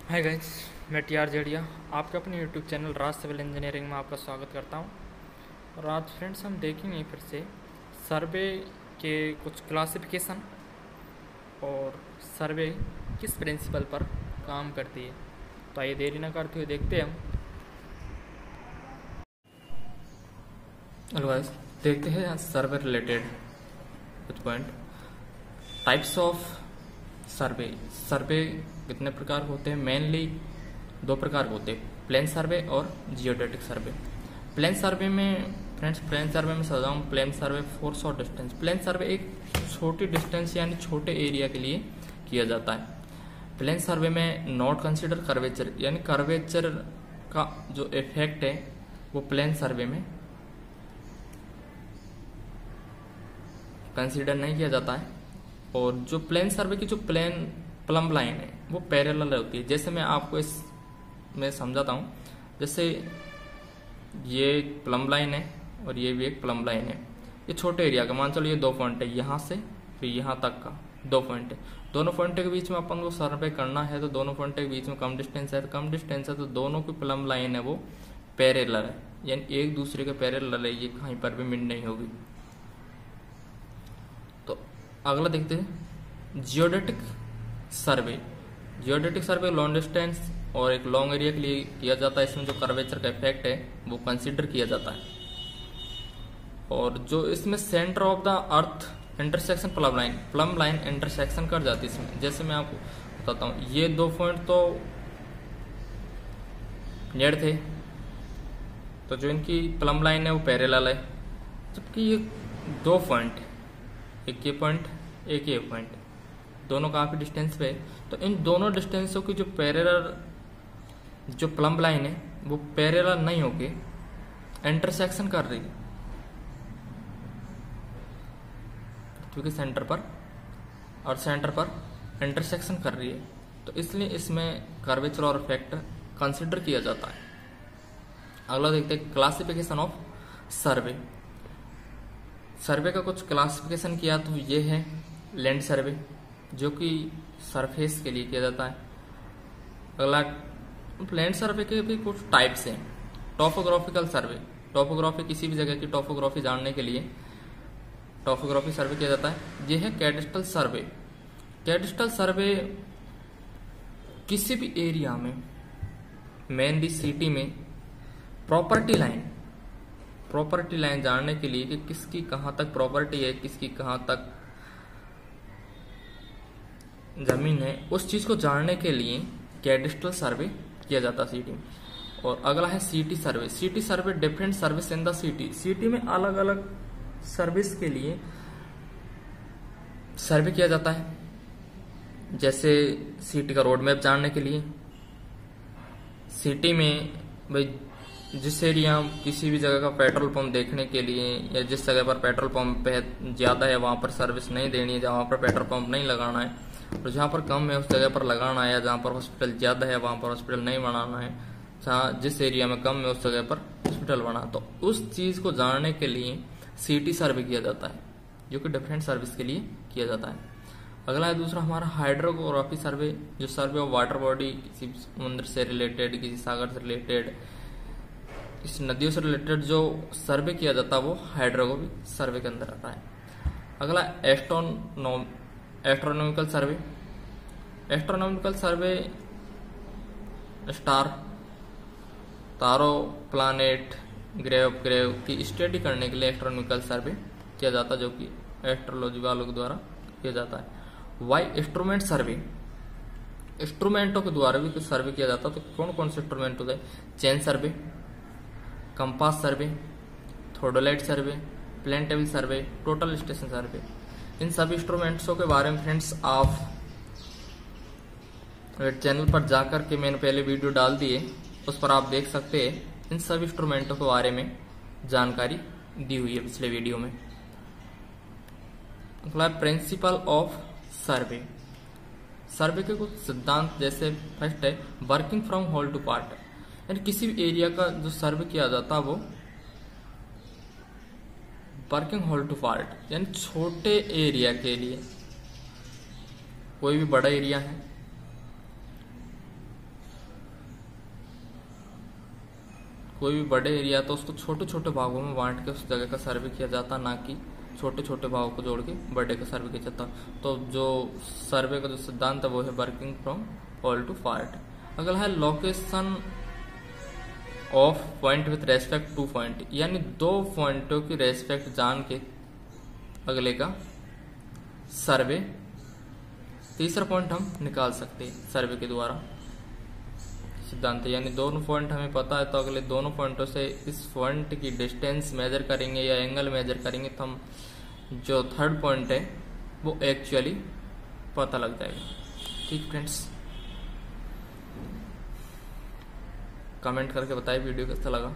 Hi guys, मैं T R जेडिया आपके अपने यूट्यूब चैनल राज सिविल इंजीनियरिंग में आपका स्वागत करता हूं। और आज फ्रेंड्स हम देखेंगे फिर से सर्वे के कुछ क्लासिफिकेशन और सर्वे किस प्रिंसिपल पर काम करती है। तो आइए देरी ना करते हुए देखते हैं हम। हेलो गाइस, देखते हैं सर्वे रिलेटेड कुछ point. Types of survey. Survey कितने प्रकार के होते हैं? मेनली दो प्रकार के होते हैं, प्लेन सर्वे और जियोडेटिक सर्वे। प्लेन सर्वे में फ्रेंड्स, प्लेन सर्वे में समझाऊँ, plane survey for short distance. Plane survey एक छोटी डिस्टेंस यानी छोटे एरिया के लिए किया जाता है। प्लेन सर्वे में नॉट कंसिडर कर्वेचर, यानी कर्वेचर का जो इफेक्ट है वो प्लेन सर्वे में कंसिडर नहीं किया जाता है। और जो प्लेन सर्वे की जो प्लेन प्लम्ब लाइन है वो पैरेलल होती है। जैसे मैं आपको इस में समझाता हूँ, जैसे ये एक प्लम्ब लाइन है और ये भी एक प्लम्ब लाइन है। ये छोटे एरिया का, मान चलो ये 2 पॉइंट है, यहाँ से फिर यहाँ तक का 2 पॉइंट है। दोनों पॉइंट के बीच में अपन को सर्वे करना है, तो दोनों पॉइंट के बीच में कम डिस्टेंस है, तो कम डिस्टेंस है तो दोनों की प्लम्ब लाइन है वो पैरेलल है, यानी एक दूसरे के पैरेलल है, ये कहीं पर भी मिड नहीं होगी। तो अगला देखते हैं जियोडेटिक सर्वे। जियोडेटिक सर्वे लॉन्ग डिस्टेंस और एक लॉन्ग एरिया के लिए किया जाता है। इसमें जो कर्वेचर का इफेक्ट है वो कंसीडर किया जाता है। और जो इसमें centre of the earth intersection plumb line intersection कर जाती है इसमें। जैसे मैं आपको बताता हूँ, ये 2 पॉइंट तो नियर थे, तो जो इनकी प्लम्ब लाइन है वो पैरेलल है, जबकि ये 2 पॉइंट, एक ये पॉइंट एक ये पॉइंट, दोनों काफी डिस्टेंस पे है। तो इन दोनों डिस्टेंसों की जो पैरेलल जो प्लम्ब लाइन है वो पैरेलल नहीं होके इंटरसेक्शन कर रही है क्योंकि सेंटर पर और सेंटर पर इंटरसेक्शन कर रही है, तो इसलिए इसमें कर्वेचर और इफेक्ट कंसिडर किया जाता है। अगला देखते हैं क्लासिफिकेशन ऑफ सर्वे। सर्वे का कुछ क्लासिफिकेशन किया तो ये है लैंड सर्वे, जो कि सरफेस के लिए किया जाता है। अगला प्लेन सर्वे के भी कुछ टाइप्स हैं। टॉपोग्राफिकल सर्वे, टॉपोग्राफी किसी भी जगह की टॉपोग्राफी जानने के लिए टॉपोग्राफी सर्वे किया जाता है। यह है कैडेस्ट्रल सर्वे। कैडेस्ट्रल सर्वे किसी भी एरिया में, मेनली सिटी में, प्रॉपर्टी लाइन जानने के लिए कि किसकी कहां तक प्रॉपर्टी है, किसकी कहां तक जमीन है, उस चीज को जानने के लिए कैडेस्ट्रल सर्वे किया जाता है सिटी में। और अगला है city survey. City survey different service in the city. City में अलग अलग सर्विस के लिए सर्वे किया जाता है। जैसे सिटी का रोड मैप जानने के लिए, सिटी में भाई जिस एरिया किसी भी जगह का पेट्रोल पंप देखने के लिए, या जिस जगह पर पेट्रोल पंप ज्यादा है वहां पर सर्विस नहीं देनी है, जहां पर पेट्रोल पंप नहीं लगाना है, और जहां पर कम है उस जगह पर लगाना है, या जहां पर हॉस्पिटल ज्यादा है वहां पर हॉस्पिटल नहीं बनाना है, जहां जिस एरिया में कम है उस जगह पर हॉस्पिटल बना। तो उस चीज को जानने के लिए सिटी सर्वे किया जाता है, जो कि डिफरेंट सर्विस के लिए किया जाता है। अगला है दूसरा हमारा हाइड्रोग्राफी सर्वे, जो सर्वे ऑफ वाटर बॉडी, किसी समुद्र से रिलेटेड, किसी सागर से रिलेटेड, इस नदियों से रिलेटेड जो सर्वे किया जाता है वो हाइड्रोग्राफी सर्वे के अंदर आता है। अगला एस्ट्रोनॉमिकल सर्वे। एस्ट्रोनॉमिकल सर्वे स्टार, तारों, प्लैनेट, ग्रेव की स्टडी करने के लिए एस्ट्रोनॉमिकल सर्वे किया जाता है, जो कि एस्ट्रोलॉजी वालों के द्वारा किया जाता है। वाई इंस्ट्रूमेंट सर्वे, इंस्ट्रूमेंटों के द्वारा भी कुछ सर्वे किया जाता है। तो कौन कौन से इंस्ट्रूमेंट होते हैं? Chain survey, compass survey, theodolite survey, plane table survey, total station survey. इन सभी इंस्ट्रूमेंट्सों के बारे में फ्रेंड्स आप चैनल पर जाकर के मैंने पहले वीडियो डाल दी है, उस पर आप देख सकते हैं। इन सभी इंस्ट्रूमेंटों के बारे में जानकारी दी हुई है पिछले वीडियो में। अगला प्रिंसिपल ऑफ सर्वे। सर्वे के कुछ सिद्धांत, जैसे फर्स्ट है working from whole to part, यानी किसी भी एरिया का जो सर्वे किया जाता है वो वर्किंग होल टू पार्ट, यानी छोटे एरिया के लिए। कोई भी बड़ा एरिया है कोई भी बड़े एरिया तो उसको छोटे छोटे भागों में बांट के उस जगह का सर्वे किया जाता, ना कि छोटे छोटे भागों को जोड़ के बड़े का सर्वे किया जाता। तो जो सर्वे का जो सिद्धांत है वो है working from whole to part. अगला है location of point with respect to point, यानी दो पॉइंटों की रेस्पेक्ट जान के अगले का सर्वे। तीसरा पॉइंट हम निकाल सकते हैं सर्वे के द्वारा सिद्धांत, यानी दोनों पॉइंट हमें पता है तो अगले दोनों पॉइंटों से इस पॉइंट की डिस्टेंस मेजर करेंगे या एंगल मेजर करेंगे तो हम जो थर्ड पॉइंट है वो एक्चुअली पता लग जाएगा। ठीक फ्रेंड्स, कमेंट करके बताइए वीडियो कैसा लगा।